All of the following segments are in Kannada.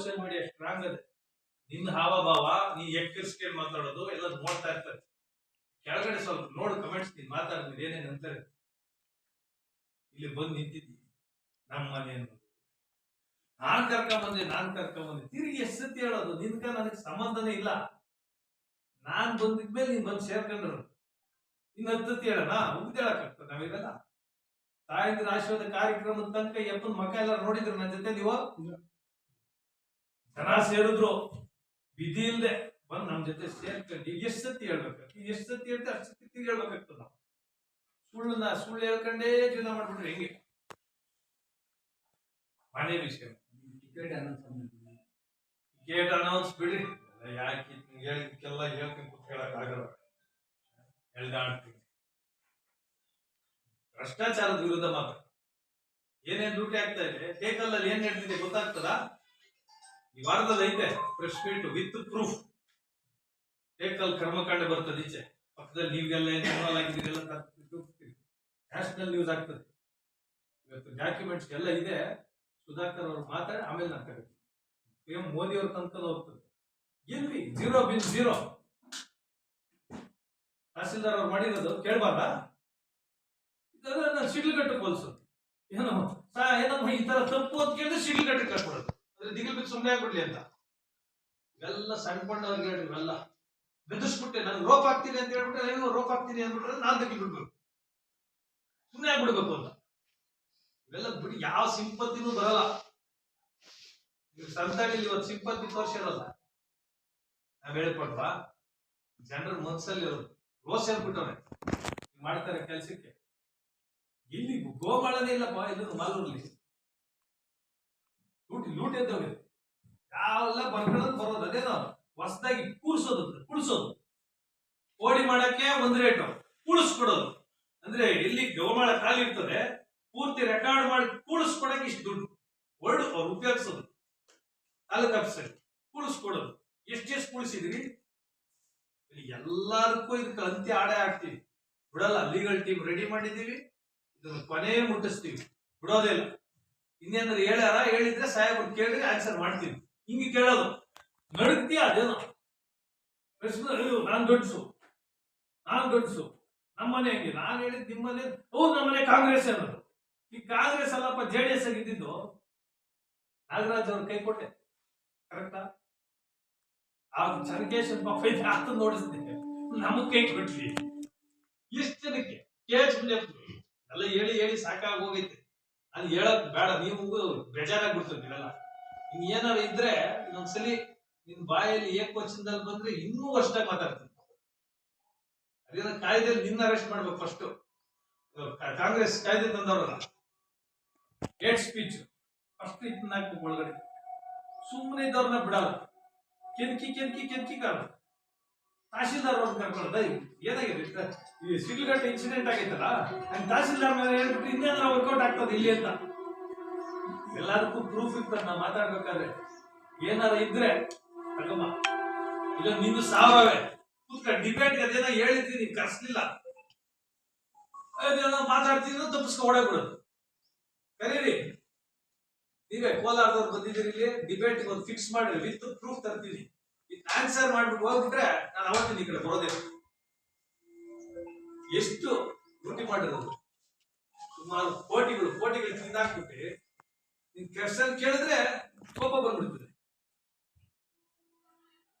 ಸೋಷಿಯಲ್ ಮೀಡಿಯಾ ಸ್ಟ್ರಾಂಗ್ ಅದೇ. ನಿನ್ನ ಹಾವಭಾವ, ನೀ ಎಕ್ಕರ್ಸ್ಕೇಳಿ ಮಾತಾಡೋದು ಎಲ್ಲ ನೋಡ್ತಾ ಇರ್ತಾರೆ. ಕೆಳಗಡೆ ಸ್ವಲ್ಪ ನೋಡು ಕಮೆಂಟ್ಸ್, ನೀನ್ ಮಾತಾಡಿದ್ರೆ ಏನೇನ್ ಅಂತಾರೆ. ಇಲ್ಲಿ ಬಂದು ನಿಂತಿದ್ದಿ ನಮ್ಮ ಮನೆಯನ್ನು ನಾನ್ ಕರ್ಕೊಂಬಂದೆ ತಿರುಗಿ ಎಷ್ಟು ಸತಿ ಹೇಳೋದು, ನಿನ್ಕ ನನಗೆ ಸಂಬಂಧನೇ ಇಲ್ಲ. ನಾನ್ ಬಂದಿದ್ಮೇಲೆ ನೀನ್ ಬಂದು ಸೇರ್ಕೊಂಡ್ರು ಇನ್ನು ಹತ್ತತಿ ಹೇಳೋಣ, ಉಗ್ದೇಳಕ್ಕಾಗ್ತದೆ ನಾವೀಗೆಲ್ಲ. ತಾಯಂದಿರ ಆಶೀರ್ವಾದ ಕಾರ್ಯಕ್ರಮದ ತನಕ ಎಪ್ಪನ್ ಮಕ್ಕ ಎಲ್ಲ ನೋಡಿದ್ರು ನನ್ನ ಜೊತೆ. ನೀವು ಜನ ಸೇರಿದ್ರು ವಿಧಿ ಇಲ್ದೆ ಬಂದು ನಮ್ ಜೊತೆ ಸೇರ್ಕೊಂಡು ಎಷ್ಟು ಸತಿ ಹೇಳ್ಬೇಕಾಗ್ತದೆ. ಎಷ್ಟು ಸತಿ ಹೇಳ್ತೆ ಅಷ್ಟು ಸತಿ ತಿರುಗಿ ಹೇಳ್ಬೇಕಾಗ್ತದೆ. ನಾವು ಸುಳ್ಳು ಹೇಳ್ಕೊಂಡೇ ಜೀವನ ಮಾಡ್ಬಿಟ್ರೆ ಹೆಂಗೆ? ಮನೆ ವಿಷಯ ಟಿಕೆಟ್ ಅನೌನ್ಸ್ ಬಿಡ್ರಿ, ಯಾಕೆ ಹೇಳಿದಕ್ಕೆಲ್ಲ ಹೇಳ್ಕೊಂಡು ಹೇಳಕ್ ಆಗಲ್ಲ. ಎಳ್ದಾಡ್ತೀನಿ ಭ್ರಷ್ಟಾಚಾರದ ವಿರುದ್ಧ ಮಾತ್ರ ಏನೇನ್ ಡ್ಯೂಟಿ ಆಗ್ತಾ ಇದೆ, ಟೇಕಲ್ ಅಲ್ಲಿ ಏನ್ ನಡೀತಿದೆ ಗೊತ್ತಾಗ್ತದ? ಈ ವಾರದಲ್ಲಿ ಐತೆ press meet with proof. Tekal ಕರ್ಮಕಾಂಡ ಬರ್ತದೆ ಈಚೆ ಪಕ್ಕದಲ್ಲಿ. ನೀವೆಲ್ಲ ಏನ್ ಆಗಿದ್ದೀರೆಲ್ಲ ನ್ಯಾಷನಲ್ ನ್ಯೂಸ್ ಆಗ್ತದೆ. ಇವತ್ತು ಡಾಕ್ಯುಮೆಂಟ್ಸ್ ಎಲ್ಲ ಇದೆ. ಸುಧಾಕರ್ ಅವ್ರು ಮಾತಾಡಿ ಆಮೇಲೆ ನಾನು ಕರೀತೀನಿ. PM ಮೋದಿ ಅವ್ರ ತನಕ ಹೋಗ್ತದೆ. ಎಲ್ಲಿ ಜೀರೋ ಬಿಲ್ ಜೀರೋ. ತಹಸೀಲ್ದಾರ್ ಅವ್ರು ಮಾಡಿರೋದು ಕೇಳಬಾರ್ದ? ಇದನ್ನ ಶಿಡ್ಲಘಟ್ಟಕ್ಕೆ ಹೋಲಿಸೋದು. ಏನಮ್ಮ ಈ ತರ ತಪ್ಪು ಅಂತ ಕೇಳಿದ್ರೆ ಶಿಡ್ಲಘಟ್ಟಕ್ಕೆ ಕಟ್ಬಿಡೋದು. ಅದ್ರ ದಿಗಿಲ್ ಬಿದ್ದು ಸುಮ್ಮನೆ ಆಗ್ಬಿಡ್ಲಿ ಅಂತ. ಇವೆಲ್ಲ ಸಣ್ಣ ಪಣ್ಣವ್ರಿಗೆ ಹೇಳಿ ಇವೆಲ್ಲ ಬೆದರ್ಸ್ಬಿಟ್ಟೆ. ನಾನು ರೋಪ್ ಹಾಕ್ತೀನಿ ಅಂತ ಹೇಳ್ಬಿಟ್ರೆ, ಏನೋ ರೋಪ್ ಹಾಕ್ತೀನಿ ಅಂದ್ಬಿಟ್ರೆ ನಾನ್ ದಿಗಿಲ್ ಬಿಡ್ಬೇಕು, ಸುಮ್ಮನೆ ಆಗ್ಬಿಡ್ಬೇಕು ಅಂತ. ಇವೆಲ್ಲ ಬಿಡಿ, ಯಾವ ಸಿಂಪತ್ತಿನೂ ಬರಲ್ಲ. ಸಂತಾಣಿಲಿ ಇವತ್ತು ಸಿಂಪತ್ತಿ ತೋರ್ಸಿರಲ್ಲ. ನಾವ್ ಹೇಳ್ಕೊಟ್ವಾ? ಜನರ ಮನಸ್ಸಲ್ಲಿ ರೋಷ ಹೇಳ್ಬಿಟ್ಟವ್ರೆ ಮಾಡ್ತಾರೆ ಕೆಲ್ಸಕ್ಕೆ. ಇಲ್ಲಿ ಗೋಮಾಳನೇ ಇಲ್ಲಪ್ಪ, ಇದು ಮಾಲೂರಲ್ಲಿ ಲೂಟಿ ಎದ್ದವ್ರೆ. ಯಾವೆಲ್ಲ ಬರ್ಕೊಳ್ಳೋದು ಬರೋದು ಅದೇನೋ ಹೊಸದಾಗಿ ಕುಳಿಸೋದು. ಓಡಿ ಮಾಡಕ್ಕೆ ಒಂದ್ ರೇಟು, ಕೂಡಿಸ್ಕೊಡೋದು. ಅಂದ್ರೆ ಎಲ್ಲಿ ಗೋಮಾಳ ಖಾಲಿ ಇರ್ತದೆ ಪೂರ್ತಿ ರೆಕಾರ್ಡ್ ಮಾಡಿ ಕೂಡಿಸ್ಕೊಡಕ್ಕೆ ಇಷ್ಟು ದುಡ್ಡು ವರ್ಡ್ ಅವ್ರು ಉಪಯೋಗಿಸೋದು. ತಾಲೂಕ್ ಆಫೀಸಲ್ಲಿ ಕೂಡಿಸ್ಕೊಡೋದು. ಎಷ್ಟೆಷ್ಟು ಕೂಡಿಸಿದ್ರಿ? ಎಲ್ಲದಕ್ಕೂ ಇದಕ್ಕೆ ಅಂತ್ಯ ಆಡೇ ಆಗ್ತೀವಿ, ಬಿಡಲ್ಲ. ಲೀಗಲ್ ಟೀಮ್ ರೆಡಿ ಮಾಡಿದೀವಿ, ಇದನ್ನ ಕೊನೆ ಮುಟ್ಟಿಸ್ತೀವಿ, ಬಿಡೋದೇ ಇಲ್ಲ. ಇನ್ನೇನಾದ್ರು ಹೇಳಿದ್ರೆ ಸಾಹೇಬ್ರು ಕೇಳಿದ್ರೆ ಆನ್ಸರ್ ಮಾಡ್ತೀವಿ. ಹಿಂಗೆ ಕೇಳೋದು ನಡುತ್ತೀಯ ಅದೇನೋ ನಾನ್ ದೊಡ್ಡಸು ನಮ್ಮನೆ ಹೆಂಗೆ ನಾನು ಹೇಳಿದ್ ನಿಮ್ಮನೆ. ಹೌದು ನಮ್ಮನೆ ಕಾಂಗ್ರೆಸ್ ಅನ್ನೋದು. ಈ ಕಾಂಗ್ರೆಸ್ ಅಲ್ಲಪ್ಪ JDS ಆಗಿದ್ದು. ನಾಗರಾಜ್ ಅವ್ರ ಕೈ ಕೊಟ್ಟೆ ಕರೆಕ್ಟಾ? ಆ ಚನ್ಕೇಶನ್ ಪಾಪ ಆತ ನೋಡಿಸ್ತೀನಿ, ನಮಗ್ ಕೈ ಕೊಟ್ಲಿ. ಎಷ್ಟು ಜನಕ್ಕೆ ಎಲ್ಲ ಹೇಳಿ ಸಾಕಾಗಿ ಹೋಗೈತೆ. ಅಲ್ಲಿ ಹೇಳಕ್ ಬೇಡ, ನೀವು ಬೇಜಾರಾಗ್ಬಿಡ್ತದೆ. ನೀವೆಲ್ಲ ಇನ್ ಏನಾರ ಇದ್ರೆ ಇನ್ನೊಂದ್ಸಲಿ ನಿನ್ ಬಾಯಲ್ಲಿ ಏಕವಚನದಲ್ಲಿ ಬಂದ್ರೆ ಇನ್ನೂ ಅಷ್ಟಾಗಿ ಮಾತಾಡ್ತೀನಿ. ಅದೇನೋ ಕಾಯ್ದೆಯಲ್ಲಿ ನಿನ್ನ ಅರೆಸ್ಟ್ ಮಾಡ್ಬೇಕು ಫಸ್ಟ್. ಕಾಂಗ್ರೆಸ್ ಕಾಯ್ದೆ ತಂದವ್ರಲ್ಲ, ಹೇಟ್ ಸ್ಪೀಚ್ ಫಸ್ಟ್ ಇದನ್ನ ಹಾಕ್ಬೇಕು ಒಳಗಡೆ. ಸುಮ್ಮನೆ ಇದ್ದವ್ರನ್ನ ಬಿಡಲ್ಲ. ಕೆಂಕಿ ಕಾಲ ತಹಶೀಲ್ದಾರ್ ಅವ್ರನ್ನ ಕರ್ಕೊಳ್ಳೋದ? ಏನಾಗಿದೆ ಈ ಶಿಡ್ಲಘಟ್ಟ ಇನ್ಸಿಡೆಂಟ್ ಆಗೈತಲ್ಲ, ತಹಶೀಲ್ದಾರ್ ಮೇಲೆ ಹೇಳ್ಬಿಟ್ಟು ಇನ್ನೇನಾರ ವರ್ಕೌಟ್ ಆಗ್ತದೆ ಇಲ್ಲಿ ಅಂತ. ಎಲ್ಲದಕ್ಕೂ ಪ್ರೂಫ್ ಇರ್ತದೆ. ನಾವು ಮಾತಾಡ್ಬೇಕಾದ್ರೆ ಏನಾರ ಇದ್ರೆ ತಗಮ್ಮ, ಇಲ್ಲ ನಿಂದು ಸಾವಿರವೇ ಕೂತ್ಕ ಡಿಬೇಟ್. ಅದೇನೋ ಹೇಳಿದ್ದೀನಿ, ಕರ್ಸ್ಲಿಲ್ಲ, ಅದೇನೋ ಮಾತಾಡ್ತೀನಿ ತಪ್ಪಿಸ್ಕೊ ಓಡಾಗ್ಬಿಡೋದು. ಕರೀರಿ, ನೀವೇ ಕೋಲಾರದವ್ರು ಬಂದಿದ್ದೀರಿ ಇಲ್ಲಿ ಡಿಬೇಟ್ ಒಂದು ಫಿಕ್ಸ್ ಮಾಡ್ರಿ, ವಿತ್ ಪ್ರೂಫ್ ತರ್ತೀನಿ. ಆನ್ಸರ್ ಮಾಡ್ಬಿಟ್ಟು ಹೋಗ್ಬಿಟ್ರೆ ನಾನು ಅವತ್ತಿನ ಈ ಕಡೆ ಬರೋದೇ. ಎಷ್ಟು ಲೂಟಿ ಮಾಡಿರೋದು, ಸುಮಾರು ಕೋಟಿಗಳು ತಿಂದಾಕ್ಬಿಟ್ಟು ನಿನ್ ಕ್ವೆಶ್ಚನ್ ಕೇಳಿದ್ರೆ ಕೋಪ ಬಂದ್ಬಿಡ್ತದೆ.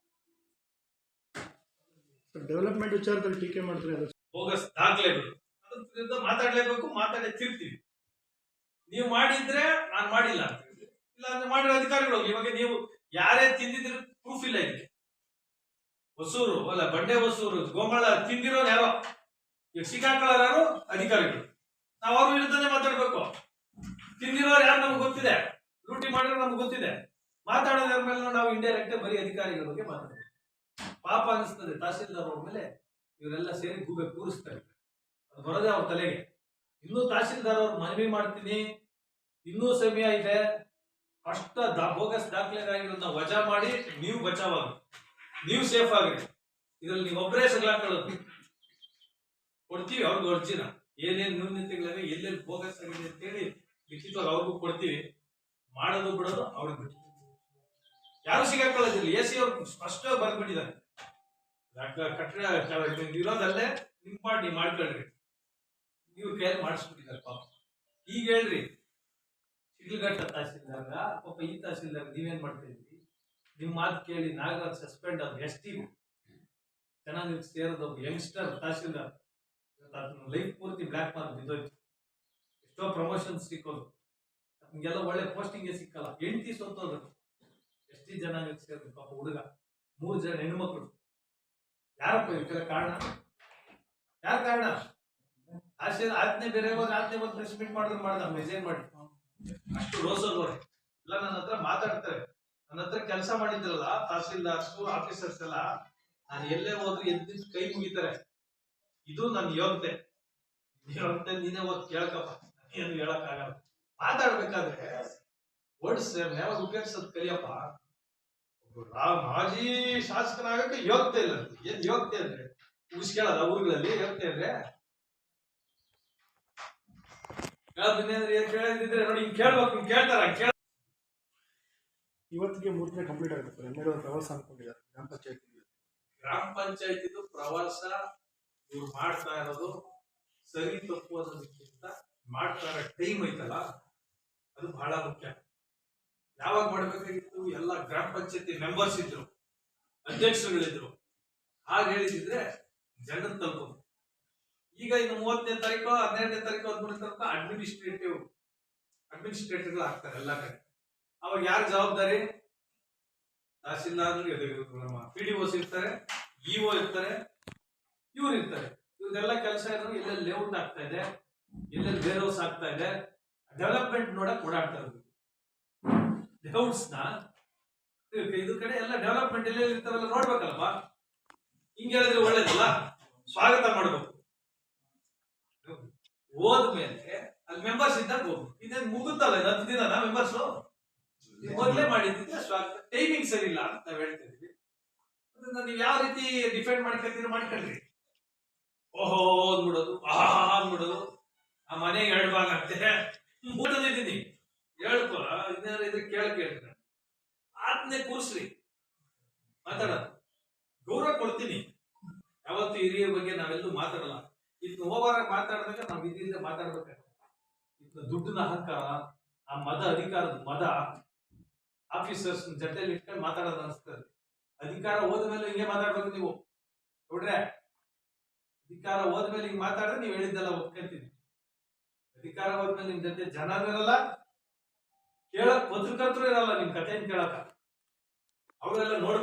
ಡೆವಲಪ್ಮೆಂಟ್ ವಿಚಾರದಲ್ಲಿ ಟೀಕೆ ಮಾಡಿದ್ರೆ ಬೋಗಸ್ ದಾಖಲೆಗಳು, ಅದ್ರ ವಿರುದ್ಧ ಮಾತಾಡ್ಲೇಬೇಕು, ಮಾತಾಡೇ ತಿರ್ತೀವಿ. ನೀವು ಮಾಡಿದ್ರೆ ನಾನು ಮಾಡಿಲ್ಲ ಅಂತ, ಇಲ್ಲ ಅಂದ್ರೆ ಮಾಡಿರೋ ಅಧಿಕಾರಿಗಳು. ಇವಾಗ ನೀವು ಯಾರೇ ತಿಂದಿದ್ರು ಪ್ರೂಫ್ ಇಲ್ಲ ಇದಕ್ಕೆ. ಹೊಸೂರು ಅಲ್ಲ, ಬಂಡೆ ಹೊಸೂರು ಗೋಮಾಳ ತಿಂದಿರೋರು ಯಾರೋ, ಈಗ ಸಿಕ್ಕಾಕೊಳ್ಳೋರು ಯಾರು? ಅಧಿಕಾರಿಗಳು. ನಾವು ಅವ್ರ ವಿರುದ್ಧನೇ ಮಾತಾಡ್ಬೇಕು. ತಿಂದಿರೋರು ಯಾರು ನಮ್ಗೆ ಗೊತ್ತಿದೆ, ಲೂಟಿ ಮಾಡಿರೋ ನಮ್ಗೆ ಗೊತ್ತಿದೆ. ಮಾತಾಡೋದ್ರ ಮೇಲೆ ನಾವು ಇಂಡೈರೆಕ್ಟ್ ಬರೀ ಅಧಿಕಾರಿಗಳ ಬಗ್ಗೆ ಮಾತಾಡ್ತೀವಿ. ಪಾಪ ಅನಿಸ್ತದೆ ತಹಸೀಲ್ದಾರ್ ಅವ್ರ ಮೇಲೆ. ಇವರೆಲ್ಲ ಸೇರಿ ಗೂಬೆ ಕೂರಿಸ್ತಾರೆ, ಅದು ಬರೋದೇ ಅವ್ರ ತಲೆಗೆ. ಇನ್ನೂ ತಹಸೀಲ್ದಾರ್ ಅವ್ರು ಮನವಿ ಮಾಡ್ತೀನಿ, ಇನ್ನೂ ಸಮಯ ಇದೆ. ಫಸ್ಟ್ ಬೋಗಸ್ ದಾಖಲೆಗಾಗಿರೋದನ್ನ ವಜಾ ಮಾಡಿ ನೀವು ಬಚಾವಾಗಿ, ನೀವು ಸೇಫ್ ಆಗ್ರಿ. ಇದ್ರಲ್ಲಿ ನೀವು ಒಬ್ಬರೇ ಸಗ್ಲಾಕೊಳ್ಳೋದು. ಕೊಡ್ತೀವಿ ಅವ್ರಿಗೆ ಅರ್ಜಿನ, ಏನೇನು ನ್ಯೂನತೆಗಳಿವೆ, ಎಲ್ಲೆಲ್ಲಿ ಬೋಗಸ್ ಆಗಿದೆ ಅಂತೇಳಿ ಲಿಖಿತವಾಗಿ ಅವ್ರಿಗೂ ಕೊಡ್ತೀವಿ. ಮಾಡೋದು ಬಿಡೋದು ಅವ್ರಿಗೆ ಬಿಟ್ಟು. ಯಾರು ಸಿಗಾಕೊಳ್ಳೋದಿಲ್ಲ. AC ಅವ್ರು ಸ್ಪಷ್ಟವಾಗಿ ಬರ್ಬಿಟ್ಟಿದ್ದಾರೆ, ಕಟ್ಟಡ ಇರೋದಲ್ಲೇ ನಿಮ್ ಪಾರ್ಟಿ ಮಾಡ್ಕೊಳ್ರಿ, ನೀವು ಕೈಯಲ್ಲಿ ಮಾಡಿಸ್ಬಿಟ್ಟಿದ್ದಾರೆ ಪಾಪ. ಈಗ ಹೇಳ್ರಿ, ಶಿಡ್ಲಘಟ್ಟ ತಹಸೀಲ್ದಾರ್ ಪಾಪ, ಈ ತಹಸೀಲ್ದಾರ್ ನೀವೇನ್ ಮಾಡ್ತಾ ಇದ್ರಿ? ನಿಮ್ ಮಾತು ಕೇಳಿ ನಾಗರಾಜ್ ಸಸ್ಪೆಂಡ್ ಆದ್ರು. ST ಚೆನ್ನಾಗಿ ಸೇರಿದ ಒಬ್ಬ ಯಂಗ್ಸ್ಟರ್ ತಹಸೀಲ್ದಾರ್ ಲೈಫ್ ಪೂರ್ತಿ ಬ್ಲಾಕ್ ಮಾರ್ಕ್ ಬಿದ್ದೋಯ್ತು. ಎಷ್ಟೋ ಪ್ರಮೋಷನ್ ಸಿಕ್ಕೋದು, ನಿಮ್ಗೆಲ್ಲ ಒಳ್ಳೆ ಪೋಸ್ಟಿಂಗ್ ಸಿಕ್ಕಲ್ಲ. ಹೆಂಡತಿ ಸೊತ್ತೋದ್ರು. ಎಷ್ಟು ಜನ ಸೇರಿದ್ರು ಪಾಪ ಹುಡುಗ, 3 ಜನ ಹೆಣ್ಮಕ್ಳು. ಯಾರಪ್ಪ ಇದಕ್ಕೆಲ್ಲ ಕಾರಣ? ಯಾರು ಕಾರಣ? ಆಜ್ಞೆ ಬೇರೆ ಹೋಗಿ ಆಜ್ಞೆ ಬಂದು ಪ್ರೆಸ್ ಮೀಟ್ ಮಾಡಿದ್ರು ಮಾಡ್ದ ಮೆಸೇಜ್ ಮಾಡಿ ಅಷ್ಟು ರೋಸಲ್ವರೆ ಎಲ್ಲ ನನ್ನ ಹತ್ರ ಮಾತಾಡ್ತಾರೆ. ನನ್ನ ಹತ್ರ ಕೆಲಸ ಮಾಡಿದ್ರಲ್ಲ ತಹಸೀಲ್ದಾರ್ಸ್ ಆಫೀಸರ್ಸ್ ಎಲ್ಲ, ನಾನು ಎಲ್ಲೇ ಹೋದ್ರು ಎದ್ದು ಕೈ ಮುಗಿತಾರೆ. ಇದು ನನ್ನ ಯೋಗ್ಯತೆ. ನೀನೇ ಹೋಗಿ ಕೇಳ್ಕಪ್ಪ, ಏನು ಹೇಳಕ್ ಆಗಲ್ಲ. ಮಾತಾಡ್ಬೇಕಾದ್ರೆ ವರ್ಡ್ಸ್ ಯಾವಾಗ ಉಪಯೋಗಿಸೋದು ಕಲಿಯಪ್ಪ. ಮಾಜಿ ಶಾಸಕನಾಗಕ್ಕೆ ಯೋಗ್ಯತೆ ಇಲ್ಲ. ಏನ್ ಯೋಗ್ಯತೆ ಅಂದ್ರೆ ಉಗಿಸ್ಕೇಳಲ್ಲ ಊರುಗಳಲ್ಲಿ. ಯೋಗ್ಯತೆ ಅಂದ್ರೆ ಕೇಳಿದ್ರೆ ನೋಡಿ, ಹಿಂಗ್ ಕೇಳ್ಬೇಕು, ಹಿಂಗ್ ಕೇಳ್ತಾರ. ಇವತ್ತಿಗೆ 3 ದಿನ ಕಂಪ್ಲೀಟ್ ಆಗುತ್ತೆ ಸರ್. ಇನ್ನೇನು ಪ್ರವಾಸ ಅನ್ಕೊಂಡಿದ್ದಾರೆ ಗ್ರಾಮ ಪಂಚಾಯತಿದು ಪ್ರವಾಸ. ಇವ್ರು ಮಾಡ್ತಾ ಇರೋದು ಸರಿ ತಪ್ಪು ಅನ್ನೋದಕ್ಕಿಂತ ಮಾಡ್ತಾ ಇರೋ ಟೈಮ್ ಐತಲ್ಲ, ಅದು ಬಹಳ ಮುಖ್ಯ. ಯಾವಾಗ ಮಾಡ್ಬೇಕಾಗಿತ್ತು? ಎಲ್ಲ ಗ್ರಾಮ ಪಂಚಾಯತಿ ಮೆಂಬರ್ಸ್ ಇದ್ರು, ಅಧ್ಯಕ್ಷರುಗಳಿದ್ರು. ಹಾಗೆ ಹೇಳಿದ್ರೆ ಜನರ ತಲುಪೋದು. ಈಗ ಇನ್ನು 30ನೇ ತಾರೀಕು, 12ನೇ ತಾರೀಕು, 13ನೇ ತಾರೀಕು ಅಡ್ಮಿನಿಸ್ಟ್ರೇಟರ್ಗಳು ಆಗ್ತಾರೆ ಎಲ್ಲ ಕಡೆ. ಅವಾಗ ಯಾರು ಜವಾಬ್ದಾರಿ? ತಹಸೀಲ್ದಾರ್, ನಮ್ಮ PDOs ಇರ್ತಾರೆ, EO ಇರ್ತಾರೆ, ಇವ್ರು ಇರ್ತಾರೆ. ಇವ್ರದೆಲ್ಲ ಕೆಲಸ ಇರೋದು ಎಲ್ಲೆಲ್ಲಿ ಲೇಔಟ್ ಆಗ್ತಾ ಇದೆ, ಎಲ್ಲೆಲ್ಲಿ ವೇರ್ ಹೌಸ್ ಆಗ್ತಾ ಇದೆ, ಡೆವಲಪ್ಮೆಂಟ್ ನೋಡಕ್ ಓಡಾಡ್ತಾ ಇರೋದು. ಲೇಔಟ್ಸ್ ನ ಇದು ಕಡೆ ಎಲ್ಲ ಡೆವಲಪ್ಮೆಂಟ್ ಎಲ್ಲೆಲ್ಲಿ ಇರ್ತಾವೆಲ್ಲ ನೋಡ್ಬೇಕಲ್ವಾ? ಹಿಂಗೆ ಹೇಳಿದ್ರೆ ಒಳ್ಳೇದಲ್ಲ, ಸ್ವಾಗತ ಮಾಡ್ಬೇಕು. ಹೋದ್ಮೇಲೆ ಅಲ್ಲಿ ಮೆಂಬರ್ಸ್ ಇದ್ದಾಗ ಹೋಗ್ಬೇಕು. ಇದೇನು ಮುಗುತ್ತಲ್ಲ, 10 ದಿನ ಮೆಂಬರ್ಸ್ ಮೊದಲೇ ಮಾಡಿದ್ರೆ ಸ್ವಾಗತ. ಟೈಮಿಂಗ್ ಸರಿ ಇಲ್ಲ ಅಂತ ನಾವ್ ಹೇಳ್ತಾ ಇದೀವಿ. ನೀವು ಯಾವ ರೀತಿ ಡಿಫೆಂಡ್ ಮಾಡ್ಕೊಳ್ರಿ. ಓಹೋ ಅಂದ್ಬಿಡೋದು, ಅಂದ್ಬಿಡೋದು, ಆ ಮನೆಗೆ 2 ಭಾಗ ಆಗ್ತದೆ. ಮೂಟದಿದ್ದೀನಿ ಹೇಳ್ಕೊ, ಇನ್ನಾರು ಇದ್ರೆ ಕೇಳ್ರಿ. ಆತ್ನೇ ಕೂರ್ಸ್ರಿ, ಮಾತಾಡೋದು ಗೌರವ ಕೊಡ್ತೀನಿ. ಯಾವತ್ತು ಹಿರಿಯರ ಬಗ್ಗೆ ನಾವೆಲ್ಲೂ ಮಾತಾಡಲ್ಲ. ಇದನ್ನ ಓವರ್ ಮಾತಾಡಿದಾಗ ನಾವು ಇದರಿಂದ ಮಾತಾಡ್ಬೇಕಾಗುತ್ತೆ. ಇದನ್ನ ದುಡ್ಡಿನ ಅಹಂಕಾರ, ಆ ಮದ, ಅಧಿಕಾರದ ಮದ, ಆಫೀಸರ್ಸ್ ಜೊತೆಲಿ ಇಟ್ಕೊಂಡು ಮಾತಾಡೋದು ಅನಿಸ್ತದೆ. ಅಧಿಕಾರ ಹೋದ್ಮೇಲೆ ಹಿಂಗೆ ಮಾತಾಡ್ಬೇಕು ನೀವು ನೋಡ್ರೆ. ಅಧಿಕಾರ ಹೋದ್ಮೇಲೆ ಹಿಂಗ್ ಮಾತಾಡಿದ್ರೆ ನೀವು ಹೇಳಿದ್ದೆಲ್ಲ ಒಪ್ಕೊಂತೀನಿ. ಅಧಿಕಾರ ಹೋದ್ಮೇಲೆ ನಿಮ್ ಜೊತೆ ಜನ ಇರಲ್ಲ, ಕೇಳಕ್ ಪತ್ರಕರ್ತರು ಇರಲ್ಲ, ನಿಮ್ ಕಥೆಯನ್ನು ಕೇಳಕ. ಅವರೆಲ್ಲ ನೋಡ್ಬೇಕು.